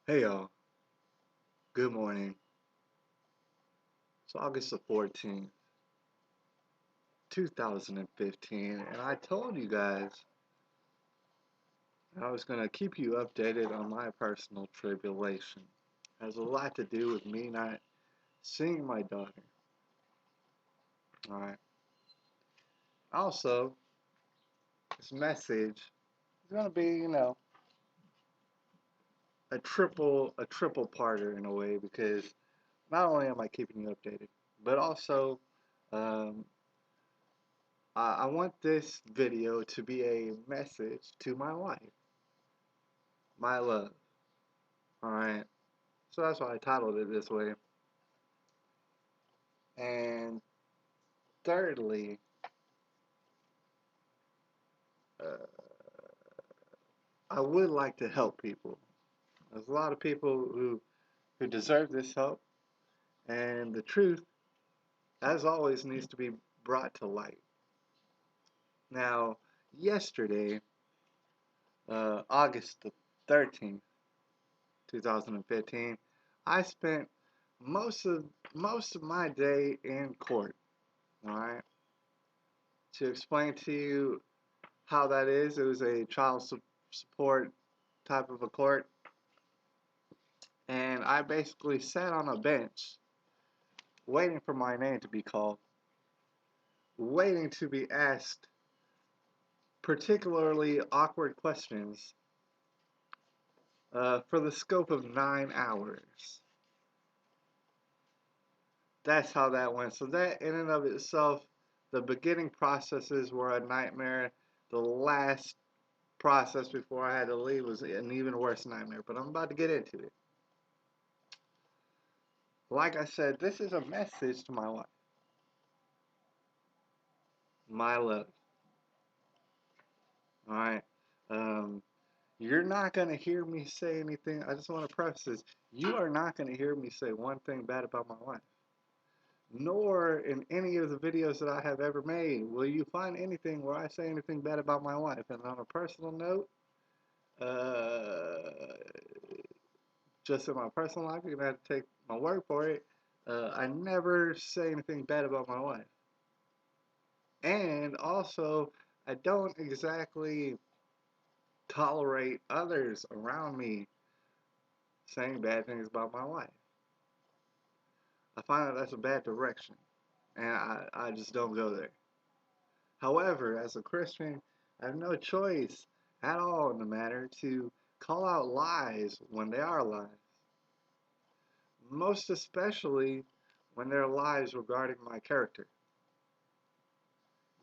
Hey y'all, good morning. It's August the 14th, 2015, and I told you guys I was going to keep you updated on my personal tribulation. It has a lot to do with me not seeing my daughter. Alright. Also, this message is going to be, a triple parter in a way because not only am I keeping you updated, but also um, I want this video to be a message to my wife, my love. Alright, so that's why I titled it this way. And thirdly, uh, I would like to help people. There's a lot of people who deserve this help, and the truth, as always, needs to be brought to light. Now, yesterday, August the 13th, 2015, I spent most of most of my day in court. All right, to explain to you how that is, it was a support type of a court, and I basically sat on a bench waiting for my name to be called, waiting to be asked particularly awkward questions for the scope of 9 hours. That's how that went. So that in and of itself, the beginning processes were a nightmare. The last process before I had to leave was an even worse nightmare. But I'm about to get into it. Like I said, this is a message to my wife, my love. All right. Um, you're not going to hear me say anything. I just want to preface this. You are not going to hear me say one thing bad about my wife. Nor in any of the videos that I have ever made will you find anything where I say anything bad about my wife. And on a personal note, uh, just in my personal life, you're going to have to take my word for it. I never say anything bad about my wife. And also, I don't exactly tolerate others around me saying bad things about my wife. I find that that's a bad direction, and I just don't go there. However, as a Christian, I have no choice at all in the matter to call out lies when they are lies, most especially when they're lies regarding my character.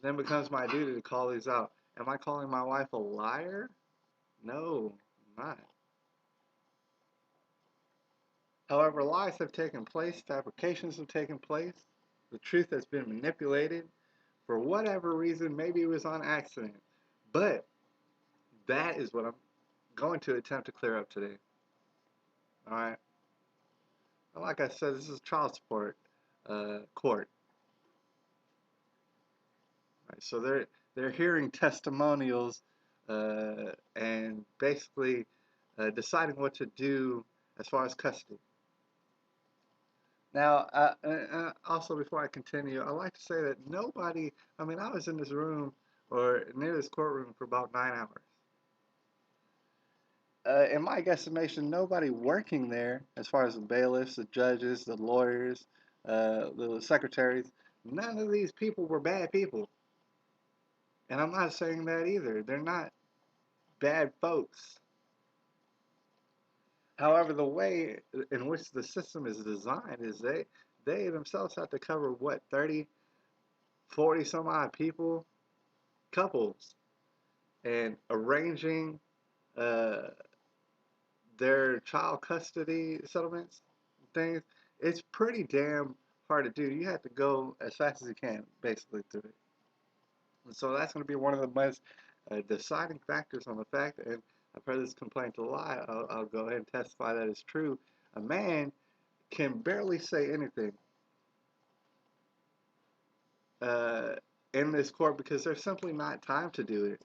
Then becomes my duty to call these out. Am I calling my wife a liar? No, I'm not. However, lies have taken place, fabrications have taken place, the truth has been manipulated for whatever reason. Maybe it was on accident. But that is what I'm going to attempt to clear up today. All right. Like I said, this is child support court. Right? So they're hearing testimonials and basically deciding what to do as far as custody. Now, also before I continue, I like to say that nobody. I mean, I was in this room or near this courtroom for about 9 hours. In my estimation, nobody working there, as far as the bailiffs, the judges, the lawyers, the secretaries, none of these people were bad people. And I'm not saying that either. They're not bad folks. However, the way in which the system is designed is they themselves have to cover what, 30, 40 some odd people, couples, and arranging uh, their child custody settlements, things. It's pretty damn hard to do. You have to go as fast as you can, basically, through it. And so that's going to be one of the most deciding factors on the fact, and I've heard this complaint a lot. I'll go ahead and testify that it's true. A man can barely say anything uh, in this court because there's simply not time to do it.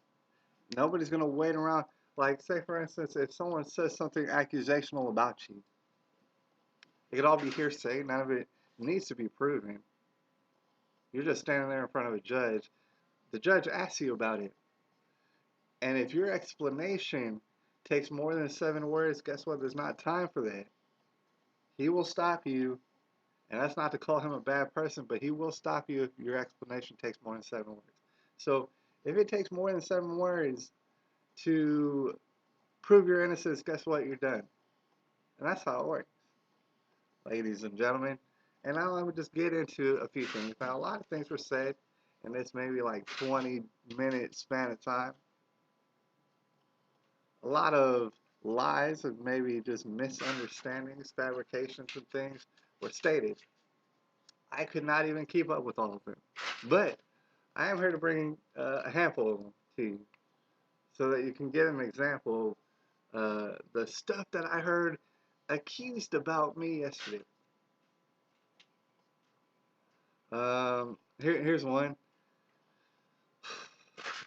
Nobody's going to wait around. Like, say for instance, if someone says something accusational about you, it could all be hearsay. None of it needs to be proven. You're just standing there in front of a judge. The judge asks you about it. And if your explanation takes more than 7 words, guess what? There's not time for that. He will stop you. And that's not to call him a bad person, but he will stop you if your explanation takes more than 7 words. So if it takes more than 7 words to prove your innocence, guess what? You're done. And that's how it works, ladies and gentlemen. And now let me just get into a few things. Now, a lot of things were said in this maybe like 20-minute span of time. A lot of lies and maybe just misunderstandings, fabrications, and things were stated. I could not even keep up with all of them. But I am here to bring a handful of them to you so that you can get an example of the stuff that I heard accused about me yesterday. Here's one.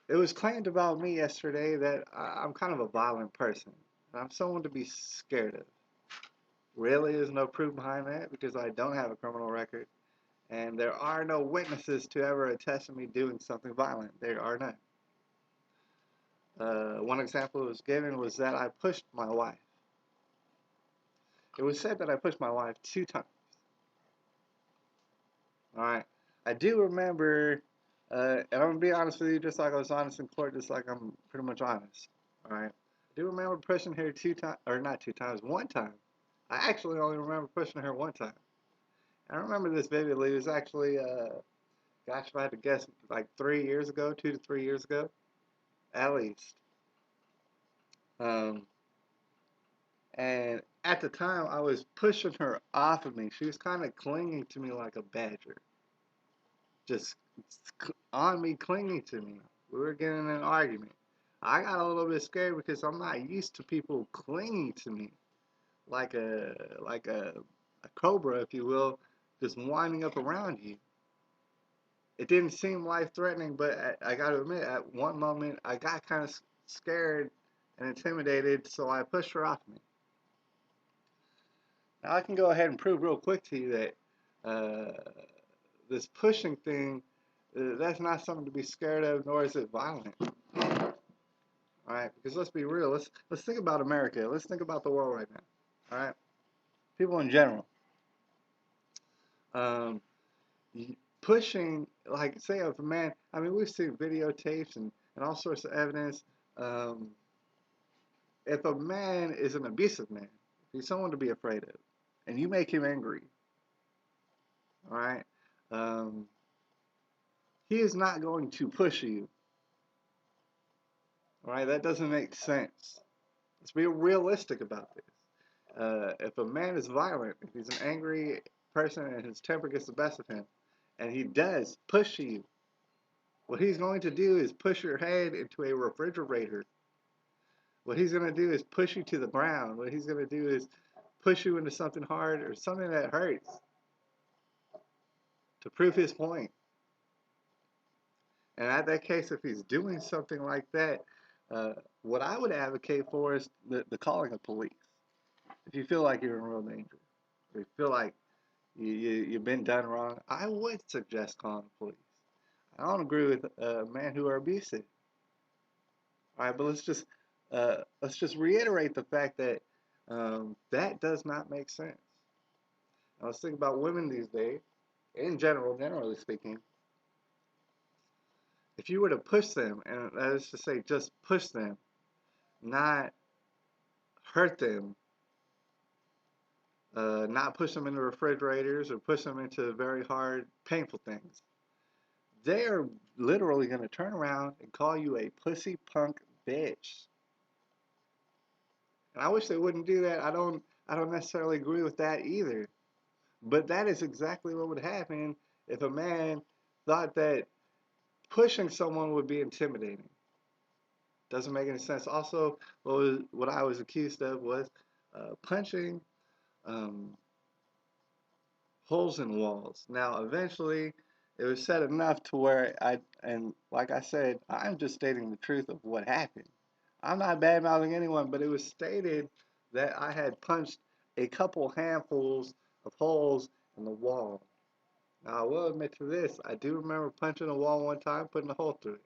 It was claimed about me yesterday that I'm kind of a violent person. I'm someone to be scared of. Really, there's no proof behind that because I don't have a criminal record. And there are no witnesses to ever attest to me doing something violent. There are none. One example that was given was that I pushed my wife. It was said that I pushed my wife 2 times. Alright. I do remember, and I'm going to be honest with you, just like I was honest in court, just like I'm pretty much honest. Alright. I do remember pushing her 2 times, or not 2 times, 1 time. I actually only remember pushing her 1 time. I remember this vividly. It was actually, gosh, if I had to guess, like 3 years ago, 2 to 3 years ago, at least. Um, and at the time, I was pushing her off of me. She was kind of clinging to me like a badger. Just on me, clinging to me. We were getting in an argument. I got a little bit scared because I'm not used to people clinging to me like a cobra, if you will, just winding up around you. It didn't seem life threatening, but I got to admit, at one moment, I got kind of scared and intimidated, so I pushed her off me. Now, I can go ahead and prove real quick to you that this pushing thing, that's not something to be scared of, nor is it violent. All right, because let's be real. Let's think about America. Let's think about the world right now. All right, people in general. Um, pushing, like, say, if a man. I mean, we've seen videotapes and all sorts of evidence. Um, if a man is an abusive man, he's someone to be afraid of, and you make him angry. All right. Um, he is not going to push you. All right, that doesn't make sense. Let's be realistic about this. If a man is violent, if he's an angry person and his temper gets the best of him, and he does push you, what he's going to do is push your head into a refrigerator. What he's going to do is push you to the ground. What he's going to do is push you into something hard or something that hurts to prove his point. And at that case, if he's doing something like that, what I would advocate for is the calling of police. If you feel like you're in real danger, or you feel like you've been done wrong, I would suggest calling the police. I don't agree with men who are abusive. All right, but let's just reiterate the fact that that does not make sense. Now, let's think about women these days, in general, generally speaking. If you were to push them, and that is to say, just push them, not hurt them, not push them into refrigerators or push them into very hard, painful things, they are literally going to turn around and call you a pussy punk bitch. And I wish they wouldn't do that. I don't necessarily agree with that either. But that is exactly what would happen if a man thought that pushing someone would be intimidating. Doesn't make any sense. Also, what I was accused of was punching um, holes in walls. Now, eventually, it was said enough to where and like I said, I'm just stating the truth of what happened. I'm not bad mouthing anyone, but it was stated that I had punched a couple handfuls of holes in the wall. Now, I will admit to this, I do remember punching a wall one time, putting a hole through it.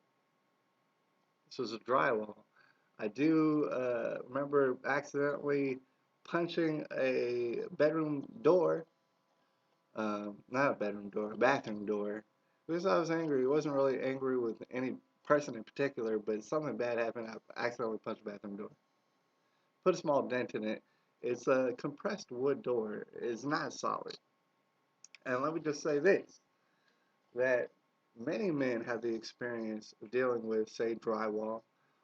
This was a drywall. I do remember accidentally punching a bedroom door, not a bedroom door, a bathroom door, because I was angry. I wasn't really angry with any person in particular, but something bad happened. I accidentally punched a bathroom door. Put a small dent in it. It's a compressed wood door. It's not solid. And let me just say this, that many men have the experience of dealing with, say, drywall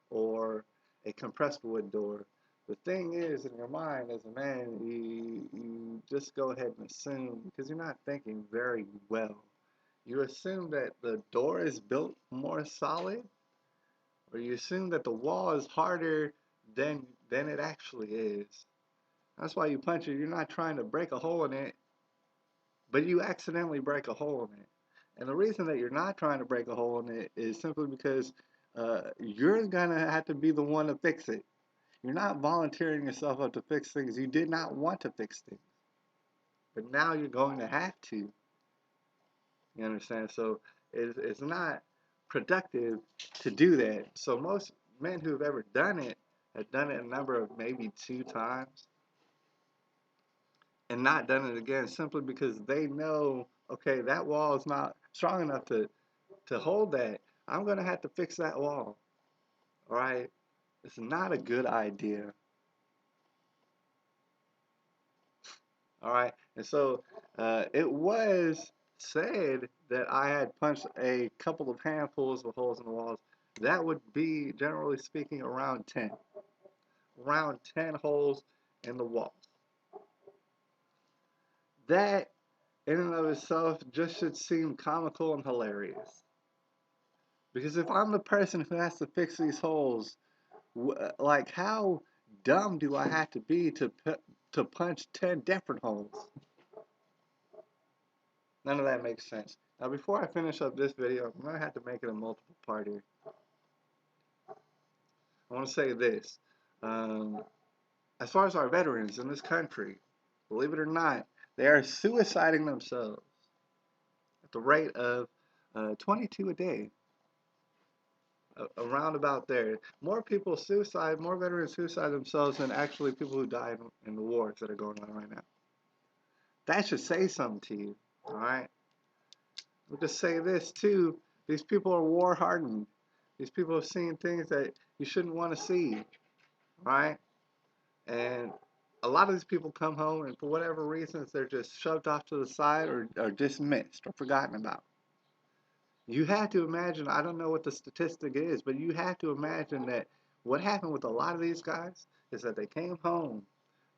or a compressed wood door. The thing is, in your mind as a man, you just go ahead and assume, because you're not thinking very well. You assume that the door is built more solid, or you assume that the wall is harder than it actually is. That's why you punch it. You're not trying to break a hole in it, but you accidentally break a hole in it. And the reason that you're not trying to break a hole in it is simply because you're gonna have to be the one to fix it. You're not volunteering yourself up to fix things. You did not want to fix things, but now you're going to have to. You understand? So it's not productive to do that. So most men who've ever done it have done it a number of maybe 2 times and not done it again simply because they know, okay, that wall is not strong enough to hold that. I'm going to have to fix that wall. All right? It's not a good idea. All right? And so it was said that I had punched a couple of handfuls of holes in the walls. That would be, generally speaking, around 10. Around 10 holes in the walls. That, in and of itself, just should seem comical and hilarious. Because if I'm the person who has to fix these holes, like how dumb do I have to be to punch 10 different holes? None of that makes sense. Now, before I finish up this video, I'm gonna have to make it a multiple parter. I want to say this: um, as far as our veterans in this country, believe it or not, they are suiciding themselves at the rate of 22 a day. Around about there. More people suicide, more veterans suicide themselves than actually people who died in the wars that are going on right now. That should say something to you, all right? I'll just say this too. These people are war hardened. These people have seen things that you shouldn't want to see, all right? And a lot of these people come home and for whatever reasons they're just shoved off to the side or dismissed or forgotten about. You have to imagine, I don't know what the statistic is, but you have to imagine that what happened with a lot of these guys is that they came home.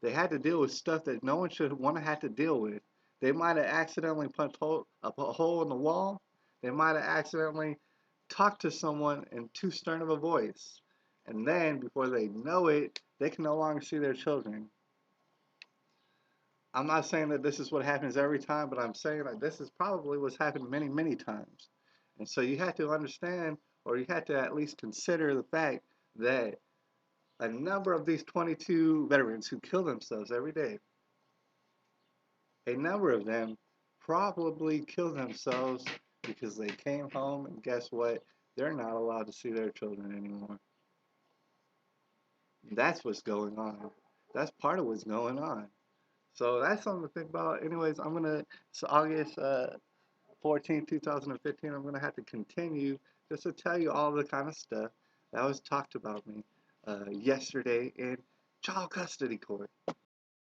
They had to deal with stuff that no one should want to have to deal with. They might have accidentally punched a hole in the wall. They might have accidentally talked to someone in too stern of a voice. And then, before they know it, they can no longer see their children. I'm not saying that this is what happens every time, but I'm saying that this is probably what's happened many, many times. And so you have to understand, or you have to at least consider the fact that a number of these 22 veterans who kill themselves every day, a number of them probably kill themselves because they came home and guess what? They're not allowed to see their children anymore. That's what's going on. That's part of what's going on. So that's something to think about. Anyways, it's August 14, 2015. I'm going to have to continue just to tell you all the kind of stuff that was talked about me yesterday in child custody court.